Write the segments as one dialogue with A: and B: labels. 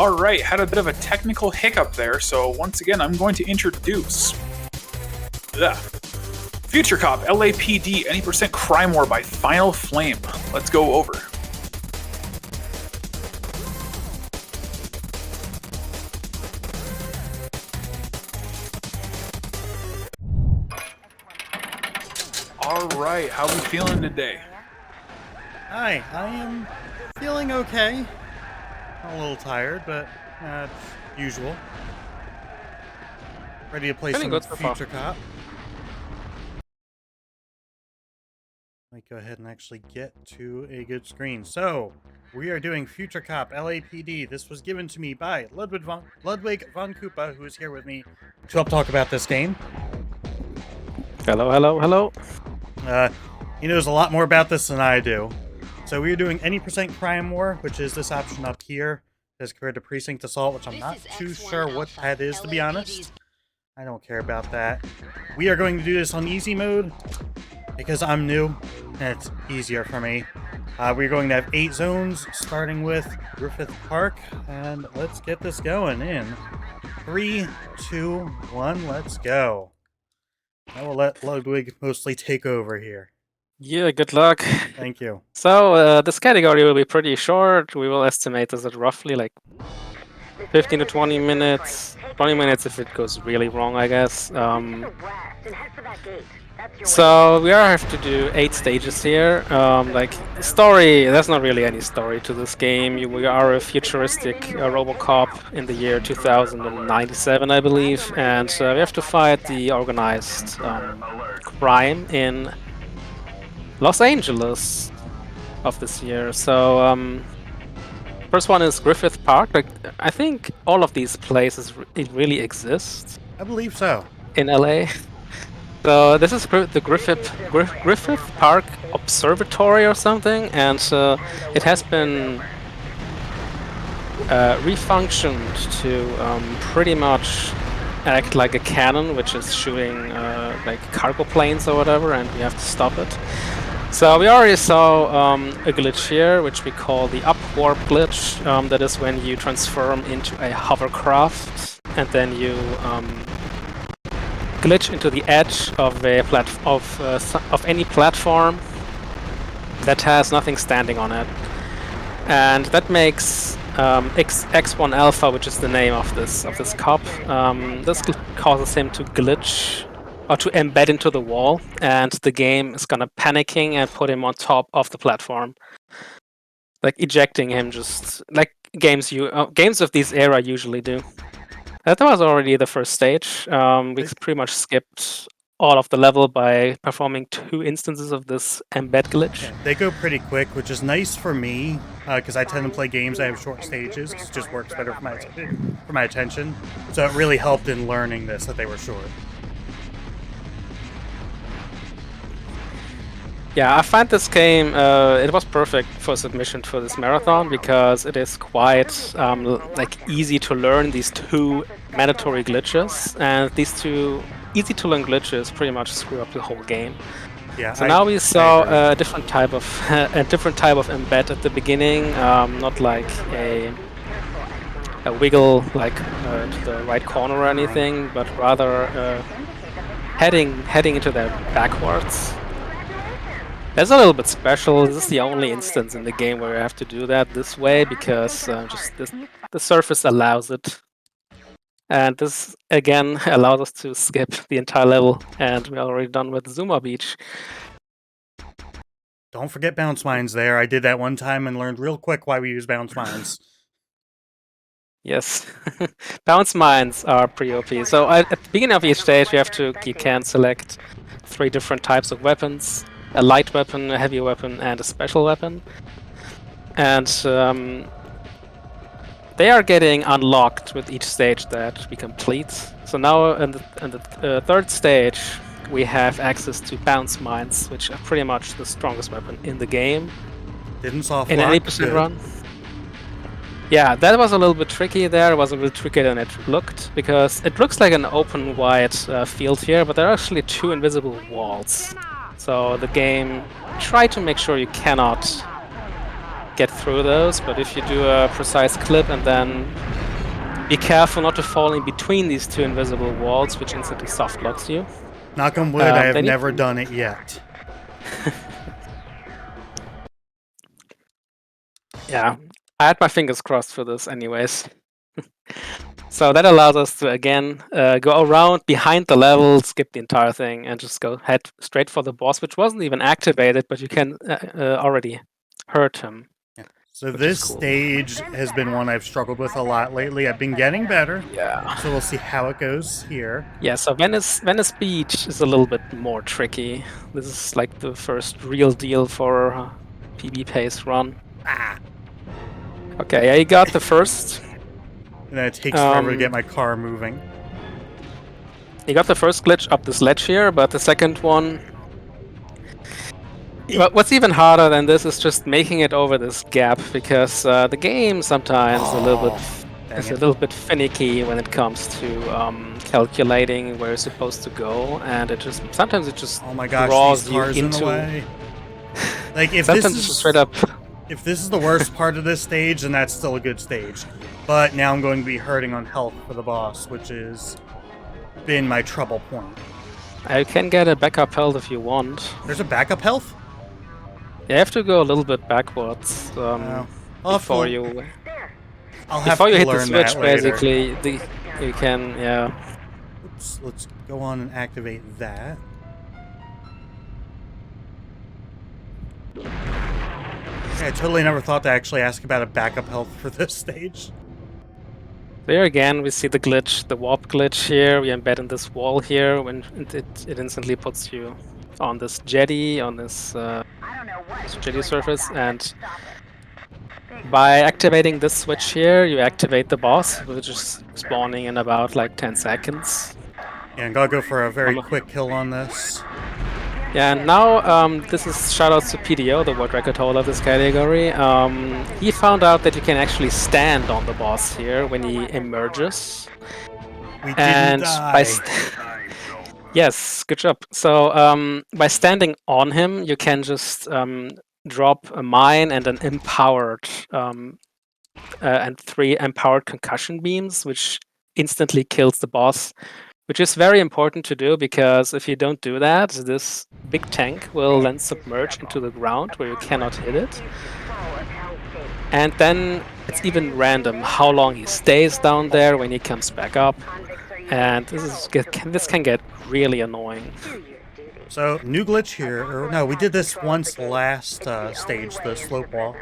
A: Alright, had a bit of a technical hiccup there, so once again I'm going to introduce Future Cop, L.A.P.D, Any Percent Crime War by Finalflame. Let's go over. Alright, how we feeling today?
B: Hi, I am feeling okay. A little tired, but that's usual. Ready to play some Future Cop. Let me go ahead and actually get to a good screen. So, we are doing Future Cop L.A.P.D. This was given to me by Ludwig von Koopa, who is here with me to help talk about this game.
C: Hello, hello, hello.
B: He knows a lot more about this than I do. So we are doing Any Percent Crime War, which is this option up here, as compared to Precinct Assault, which I'm not too sure what that is, to be honest. I don't care about that. We are going to do this on easy mode, because I'm new, and it's easier for me. We're going to have 8 zones, starting with Griffith Park, and let's get this going in 3, 2, 1, let's go. I will let Ludwig mostly take over here.
C: Yeah, good luck.
B: Thank you.
C: So, this category will be pretty short. We will estimate this at roughly like 15 to 20 minutes. 20 minutes if it goes really wrong, I guess. So, we have to do 8 stages here. Like, story, there's not really any story to this game. We are a futuristic Robocop in the year 2097, I believe. And we have to fight the organized crime in Los Angeles of this year. So, first one is Griffith Park. Like, I think all of these places really exist.
B: I believe so.
C: In LA. So this is the Griffith Park Observatory or something, and it has been refunctioned to pretty much act like a cannon, which is shooting like cargo planes or whatever, and we have to stop it. So we already saw a glitch here, which we call the upwarp glitch. That is when you transform into a hovercraft, and then you glitch into the edge of a of any platform that has nothing standing on it, and that makes X1 Alpha, which is the name of this cop. This causes him to glitch or to embed into the wall, and the game is gonna panicking and put him on top of the platform, like ejecting him, just like games of this era usually do. That was already the first stage. We pretty much skipped all of the level by performing 2 instances of this embed glitch.
B: Yeah, they go pretty quick, which is nice for me, because I tend to play games that have short stages. It just works better for my attention. So it really helped in learning this, that they were short.
C: Yeah, I find this game, it was perfect for submission for this marathon, because it is quite like easy to learn these 2 mandatory glitches, and these 2 easy to learn glitches pretty much screw up the whole game. Yeah. So now we saw a different type of embed at the beginning, not like a wiggle like to the right corner or anything, but rather heading into there backwards. That's a little bit special. This is the only instance in the game where you have to do that this way, because just the surface allows it. And this, again, allows us to skip the entire level, and we're already done with Zuma Beach.
B: Don't forget bounce mines there. I did that one time and learned real quick why we use bounce mines.
C: Yes. Bounce mines are pretty OP. So at the beginning of each stage, you can select 3 different types of weapons. A light weapon, a heavy weapon, and a special weapon. And they are getting unlocked with each stage that we complete. So now in the 3rd stage, we have access to bounce mines, which are pretty much the strongest weapon in the game.
B: Didn't soft
C: in an 80% run. Yeah, that was a little bit tricky there. It was a little trickier than it looked, because it looks like an open wide field here, but there are actually 2 invisible walls. So the game tried to make sure you cannot get through those, but if you do a precise clip and then be careful not to fall in between these two invisible walls, which instantly soft locks you.
B: Knock on wood, I have
C: then you-
B: never done it yet.
C: Yeah, I had my fingers crossed for this anyways. So that allows us to, again, go around behind the level, skip the entire thing, and just go head straight for the boss, which wasn't even activated, but you can already hurt him.
B: So
C: Which
B: this
C: is cool.
B: stage has been one I've struggled with a lot lately. I've been getting better.
C: Yeah.
B: So we'll see how it goes here.
C: Yeah, so Venice Beach is a little bit more tricky. This is like the first real deal for PB pace run.
B: Ah!
C: Okay, yeah, you got the first.
B: And then it takes forever to get my car moving.
C: You got the first glitch up this ledge here, but the second one... What's even harder than this is just making it over this gap, because the game sometimes is a little bit finicky when it comes to calculating where you're supposed to go, and sometimes it just
B: Oh my gosh,
C: draws
B: these
C: you
B: cars
C: into...
B: in the way. Like, if
C: Sometimes
B: this
C: it's
B: is
C: just straight up...
B: If this is the worst part of this stage, then that's still a good stage. But now I'm going to be hurting on health for the boss, which has been my trouble point.
C: I can get a backup health if you want.
B: There's a backup health?
C: You have to go a little bit backwards before you
B: hit
C: hit the
B: learn
C: switch.
B: that later.
C: Basically, you can
B: Let's go on and activate that. Yeah, I totally never thought to actually ask about a backup health for this stage.
C: There again, we see the glitch, the warp glitch here. We embed in this wall here when it instantly puts you on this jetty, on this jetty surface, and by activating this switch here, you activate the boss, which is spawning in about like 10 seconds.
B: Yeah, and gotta go for a very quick kill on this.
C: Yeah, and now this is shoutouts to PDO, the world record holder of this category. He found out that you can actually stand on the boss here when he emerges.
B: We didn't die.
C: Yes, good job. So by standing on him, you can just drop a mine and an empowered and 3 empowered concussion beams, which instantly kills the boss. Which is very important to do, because if you don't do that, this big tank will then submerge into the ground where you cannot hit it. And then it's even random how long he stays down there when he comes back up. And this can get really annoying.
B: So, new glitch here. Or, no, we did this once last stage, the slope walk.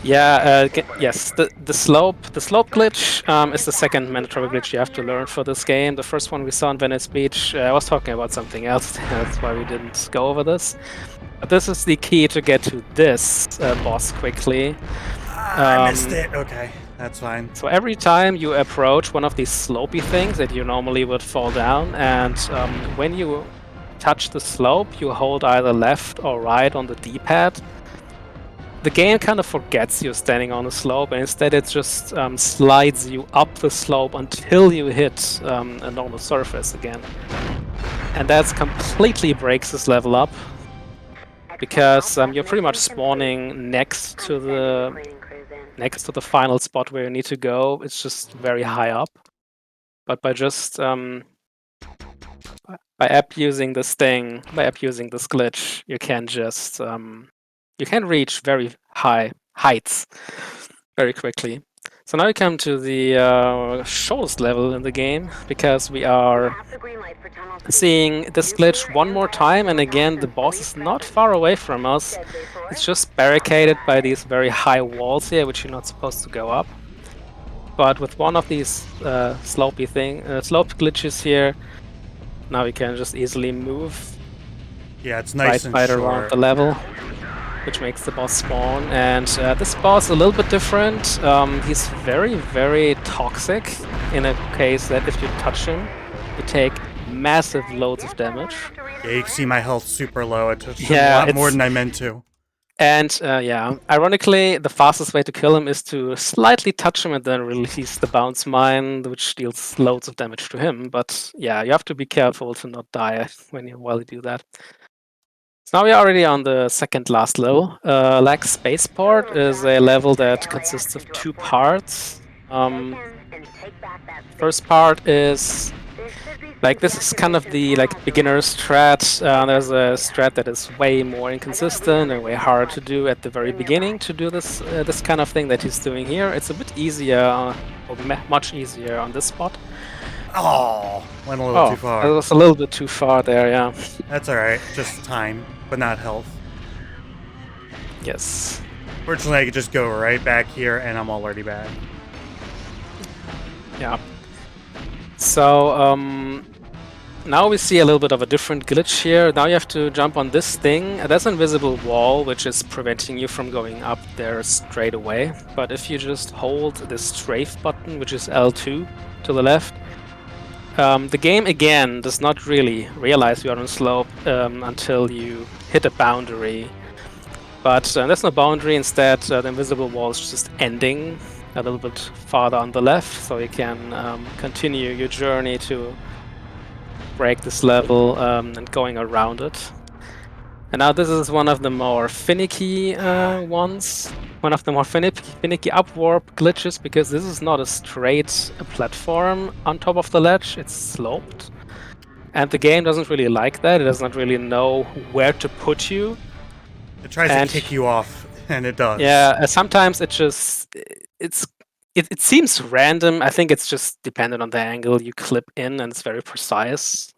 C: Yeah, yes, the slope glitch is the second mandatory glitch you have to learn for this game. The first one we saw in Venice Beach, I was talking about something else, that's why we didn't go over this. But this is the key to get to this boss quickly.
B: I missed it. Okay, that's fine.
C: So every time you approach one of these slopey things that you normally would fall down, and when you touch the slope, you hold either left or right on the D-pad. The game kind of forgets you're standing on a slope, and instead it just slides you up the slope until you hit a normal surface again. And that completely breaks this level up, because you're pretty much spawning next to the final spot where you need to go. It's just very high up. But by just by abusing this glitch, you can just you can reach very high heights very quickly. So now we come to the shortest level in the game, because we are seeing this glitch one more time, and again the boss is not far away from us. It's just barricaded by these very high walls here, which you're not supposed to go up. But with one of these slope glitches here, now we can just easily move
B: Yeah, it's nice and
C: right
B: short.
C: around the level, which makes the boss spawn. And this boss is a little bit different. He's very, very toxic, in a case that if you touch him, you take massive loads of damage.
B: Yeah, you can see my health super low. It took
C: Yeah,
B: a lot more than I meant to.
C: And yeah, ironically, the fastest way to kill him is to slightly touch him and then release the bounce mine, which deals loads of damage to him. But yeah, you have to be careful to not die while you do that. So now we're already on the second last level. Like Spaceport is a level that consists of two parts. First part is like this is kind of the like beginner strat. There's a strat that is way more inconsistent and way harder to do at the very beginning to do this kind of thing that he's doing here. It's a bit easier, or much easier on this spot.
B: Oh, went a little too
C: It
B: far.
C: was a little bit too far there, yeah.
B: That's alright, just time, but not health.
C: Yes.
B: Fortunately, I could just go right back here, and I'm already back.
C: Yeah. So, now we see a little bit of a different glitch here. Now you have to jump on this thing. There's an invisible wall which is preventing you from going up there straight away. But if you just hold this strafe button, which is L2 to the left, the game again does not really realize you're on a slope until you hit a boundary. But there's no boundary. Instead, the invisible wall is just ending a little bit farther on the left, so you can continue your journey to break this level and going around it. And now this is one of the more finicky ones, one of the more finicky upwarp glitches, because this is not a straight platform on top of the ledge, it's sloped. And the game doesn't really like that, it does not really know where to put you.
B: It tries to kick you off, and it does.
C: Yeah, sometimes it just it seems random. I think it's just dependent on the angle you clip in, and it's very precise.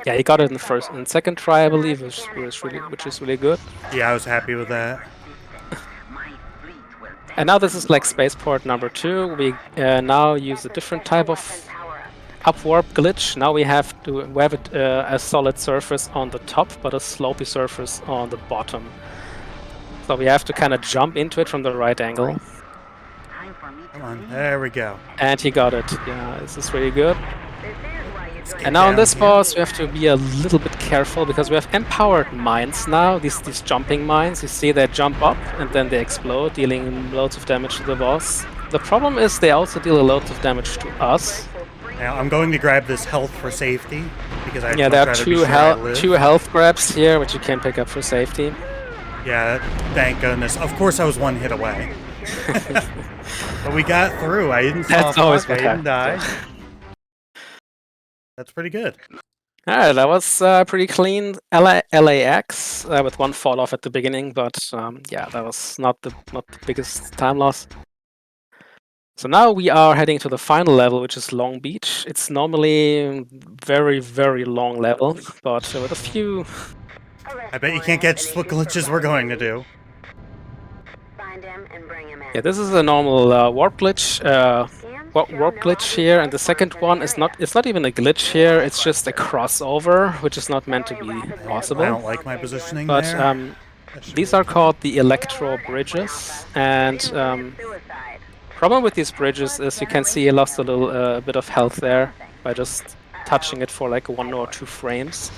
C: Yeah, he got it in the first and second try, I believe, which is really good.
B: Yeah, I was happy with that.
C: And now this is like Spaceport number 2. We now use a different type of upwarp glitch. Now we have a solid surface on the top, but a slopey surface on the bottom. So we have to kind of jump into it from the right angle.
B: Come on, there we go.
C: And he got it. Yeah, this is really good. And now on this boss, we have to be a little bit careful because we have empowered mines now. These jumping mines. You see they jump up and then they explode, dealing loads of damage to the boss. The problem is they also deal loads of damage to us.
B: Now I'm going to grab this health for safety because I
C: there are two health grabs here, which you can pick up for safety.
B: Yeah, thank goodness. Of course, I was one hit away. But we got through. I didn't fall off. I didn't die. That's pretty good.
C: Alright, that was pretty clean. LAX with one fall off at the beginning, but yeah, that was not the biggest time loss. So now we are heading to the final level, which is Long Beach. It's normally very, very long level, but with a few...
B: I bet you can't guess what glitches we're going to do.
C: Yeah, this is a normal warp glitch. Warp glitch here, and the second one is it's not even a glitch here. It's just a crossover, which is not meant to be possible.
B: I don't like my positioning
C: but
B: there.
C: These are called the Electro Bridges, and problem with these bridges is you can see I lost a little bit of health there by just touching it for like 1 or 2 frames.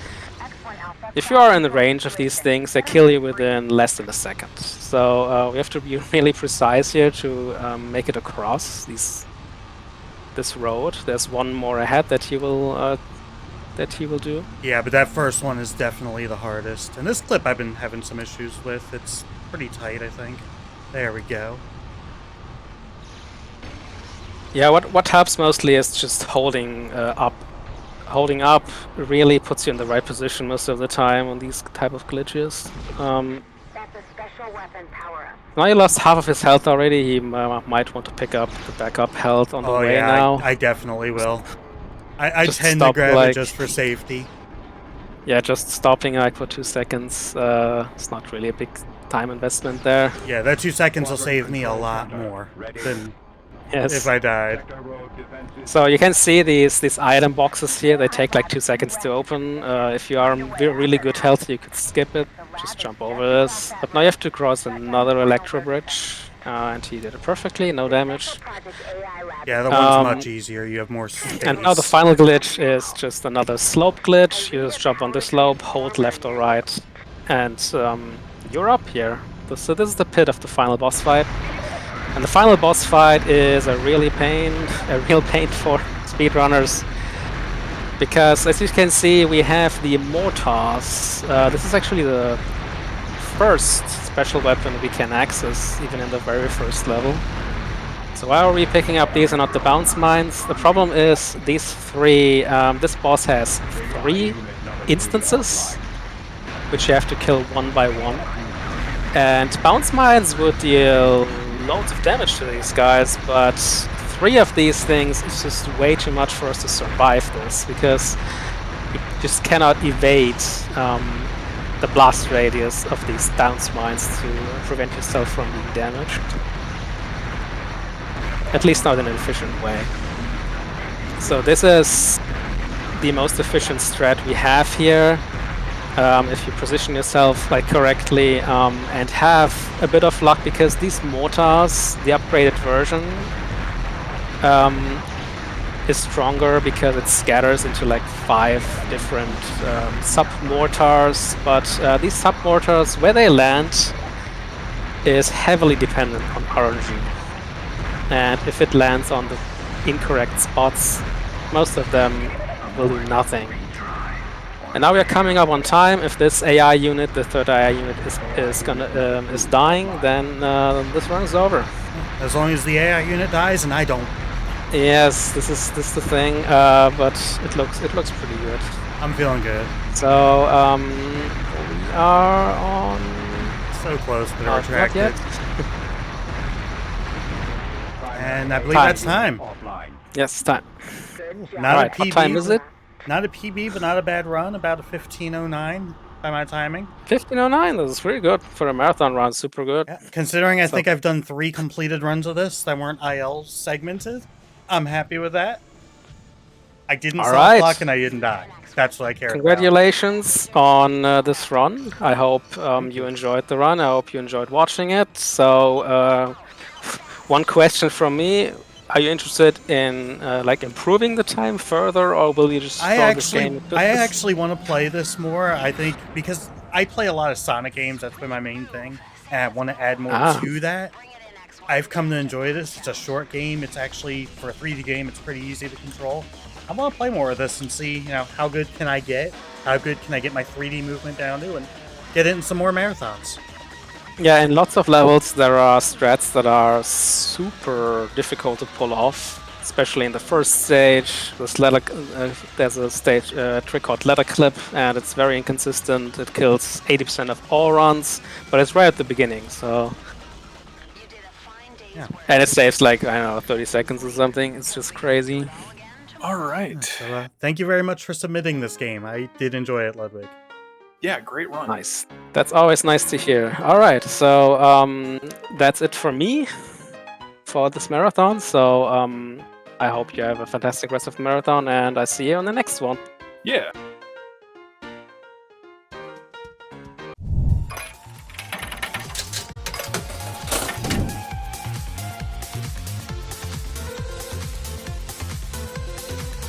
C: If you are in the range of these things, they kill you within less than a second. So we have to be really precise here to make it across this road. There's one more ahead that he will do.
B: Yeah, but that first one is definitely the hardest. And this clip I've been having some issues with. It's pretty tight, I think. There we go.
C: Yeah, what helps mostly is just holding up. Holding up really puts you in the right position most of the time on these type of glitches. Now he lost half of his health already. He might want to pick up the backup health on the way now.
B: I definitely will. I tend to grab it just for safety.
C: Yeah, just stopping like for 2 seconds. It's not really a big time investment there.
B: Yeah, that 2 seconds will save me a lot more than if I died.
C: So you can see these item boxes here. They take like 2 seconds to open. If you are in really good health, you could skip it. Just jump over this. But now you have to cross another Electro Bridge. And he did it perfectly, no damage.
B: Yeah, the one's much easier. You have more space.
C: And now the final glitch is just another slope glitch. You just jump on the slope, hold left or right, and you're up here. So this is the pit of the final boss fight. And the final boss fight is a real pain for speedrunners, because as you can see, we have the mortars. This is actually the first special weapon we can access, even in the very first level. So why are we picking up these and not the bounce mines? The problem is these three. This boss has 3 instances, which you have to kill one by one. And bounce mines would deal loads of damage to these guys, but 3 of these things is just way too much for us to survive this, because you just cannot evade the blast radius of these bounce mines to prevent yourself from being damaged. At least not in an efficient way. So this is the most efficient strat we have here. If you position yourself like correctly and have a bit of luck, because these mortars, the upgraded version, is stronger because it scatters into like 5 different sub-mortars, but these sub-mortars, where they land, is heavily dependent on RNG. And if it lands on the incorrect spots, most of them will do nothing. And now we are coming up on time. If this AI unit, the third AI unit, is dying, then this run is over.
B: As long as the AI unit dies and I don't.
C: Yes, this is the thing, but it looks pretty good.
B: I'm feeling good.
C: So we are on.
B: So close, but
C: Not
B: retracted.
C: yet.
B: And I believe
C: Time.
B: that's time.
C: Yes, time.
B: Not
C: Alright,
B: a PB.
C: what time is it?
B: Not a PB, but not a bad run. About a 15:09 by my timing.
C: 15:09. This is pretty good for a marathon run. Super good.
B: Yeah. Considering I
C: So-
B: think I've done 3 completed runs of this that weren't IL segmented, I'm happy with that. I didn't
C: All
B: soft
C: right.
B: block and I didn't die. That's what I care about.
C: Congratulations on this run. I hope you enjoyed the run. I hope you enjoyed watching it. So, one question from me: are you interested in like improving the time further, or will you just throw this game?
B: I actually want to play this more. I think because I play a lot of Sonic games. That's been my main thing, and I want to add more to that. I've come to enjoy this. It's a short game. It's actually, for a 3D game, it's pretty easy to control. I want to play more of this and see, how good can I get? How good can I get my 3D movement down to, and get in some more marathons?
C: Yeah, in lots of levels there are strats that are super difficult to pull off, especially in the first stage. There's a stage trick called ladder clip, and it's very inconsistent. It kills 80% of all runs, but it's right at the beginning, so...
B: Yeah.
C: And it saves like, I don't know, 30 seconds or something. It's just crazy.
A: All right.
B: So, thank you very much for submitting this game. I did enjoy it, Ludwig.
A: Yeah, great run.
C: Nice. That's always nice to hear. All right, so that's it for me for this marathon. So I hope you have a fantastic rest of the marathon, and I see you on the next one.
A: Yeah.